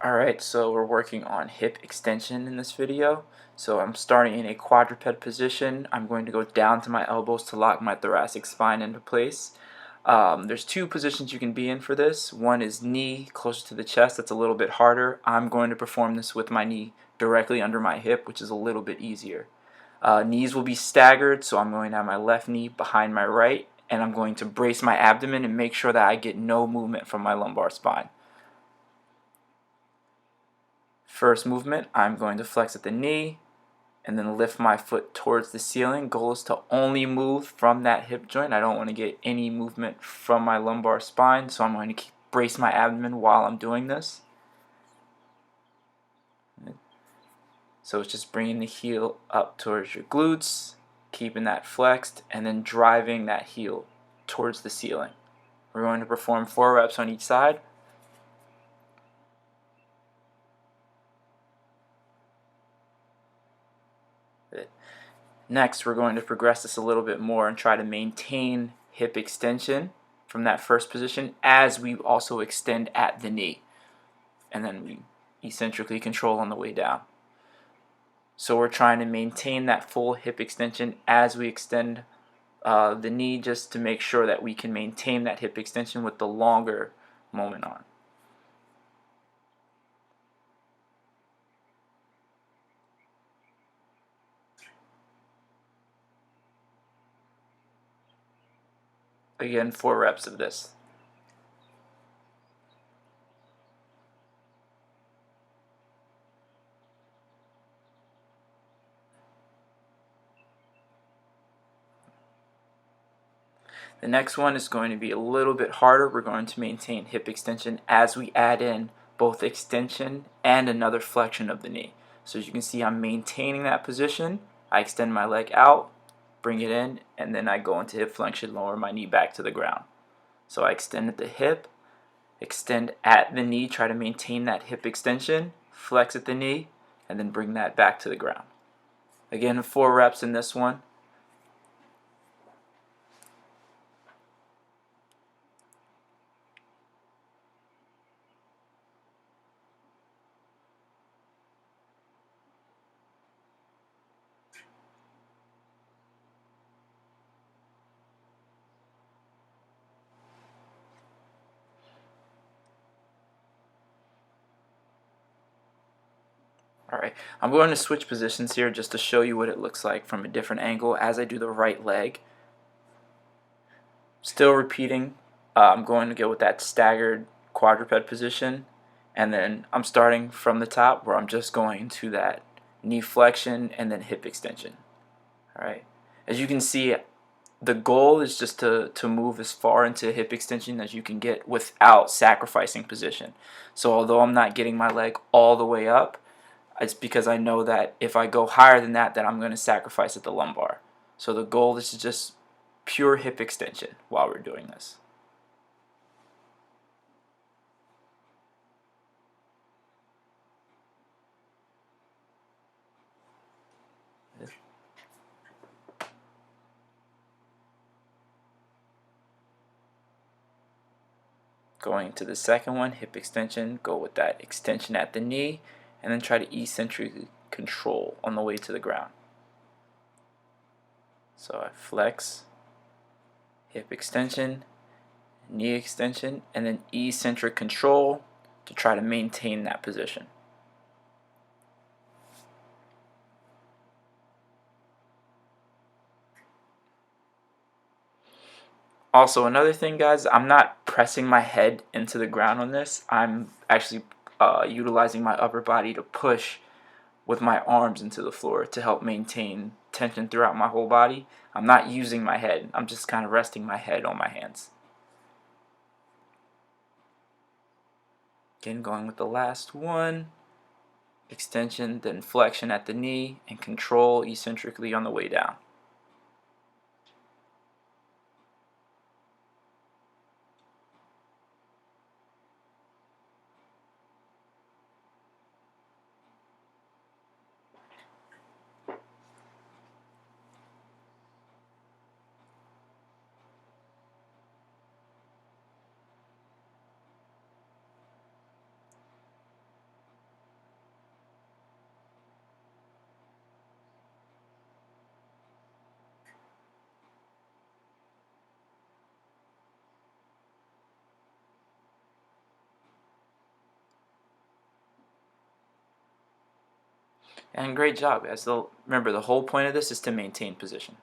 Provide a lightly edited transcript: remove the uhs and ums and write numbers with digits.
Alright, so we're working on hip extension in this video. So I'm starting in a quadruped position. I'm going to go down to my elbows to lock my thoracic spine into place. There's two positions you can be in for this. One is knee closer to the chest. That's a little bit harder. I'm going to perform this with my knee directly under my hip, which is a little bit easier. Knees will be staggered, so I'm going to have my left knee behind my right, and I'm going to brace my abdomen and make sure that I get no movement from my lumbar spine. First movement, I'm going to flex at the knee and then lift my foot towards the ceiling. Goal is to only move from that hip joint. I don't want to get any movement from my lumbar spine, so I'm going to brace my abdomen while I'm doing this. So it's just bringing the heel up towards your glutes, keeping that flexed, and then driving that heel towards the ceiling. We're going to perform 4 reps on each side. Next, we're going to progress this a little bit more and try to maintain hip extension from that first position as we also extend at the knee. And then we eccentrically control on the way down. So we're trying to maintain that full hip extension as we extend the knee, just to make sure that we can maintain that hip extension with the longer moment on. Again, 4 reps of this. The next one is going to be a little bit harder. We're going to maintain hip extension as we add in both extension and another flexion of the knee. So as you can see, I'm maintaining that position. I extend my leg out, bring it in, and then I go into hip flexion, lower my knee back to the ground. So I extend at the hip, extend at the knee, try to maintain that hip extension, flex at the knee, and then bring that back to the ground. Again, 4 reps in this one. Alright, I'm going to switch positions here just to show you what it looks like from a different angle as I do the right leg. Still repeating, I'm going to go with that staggered quadruped position, and then I'm starting from the top where I'm just going to that knee flexion and then hip extension. Alright, as you can see, the goal is just to move as far into hip extension as you can get without sacrificing position. So although I'm not getting my leg all the way up, it's because I know that if I go higher than that, then I'm going to sacrifice at the lumbar. So the goal is to just pure hip extension while we're doing this. Going to the second one, hip extension, go with that extension at the knee, and then try to eccentrically control on the way to the ground. So I flex, hip extension, knee extension, and then eccentric control to try to maintain that position. Also, another thing, guys, I'm not pressing my head into the ground on this. I'm actually utilizing my upper body to push with my arms into the floor to help maintain tension throughout my whole body. I'm not using my head. I'm just kind of resting my head on my hands. Again, going with the last one. Extension, then flexion at the knee, and control eccentrically on the way down. And great job, guys. Remember, the whole point of this is to maintain position.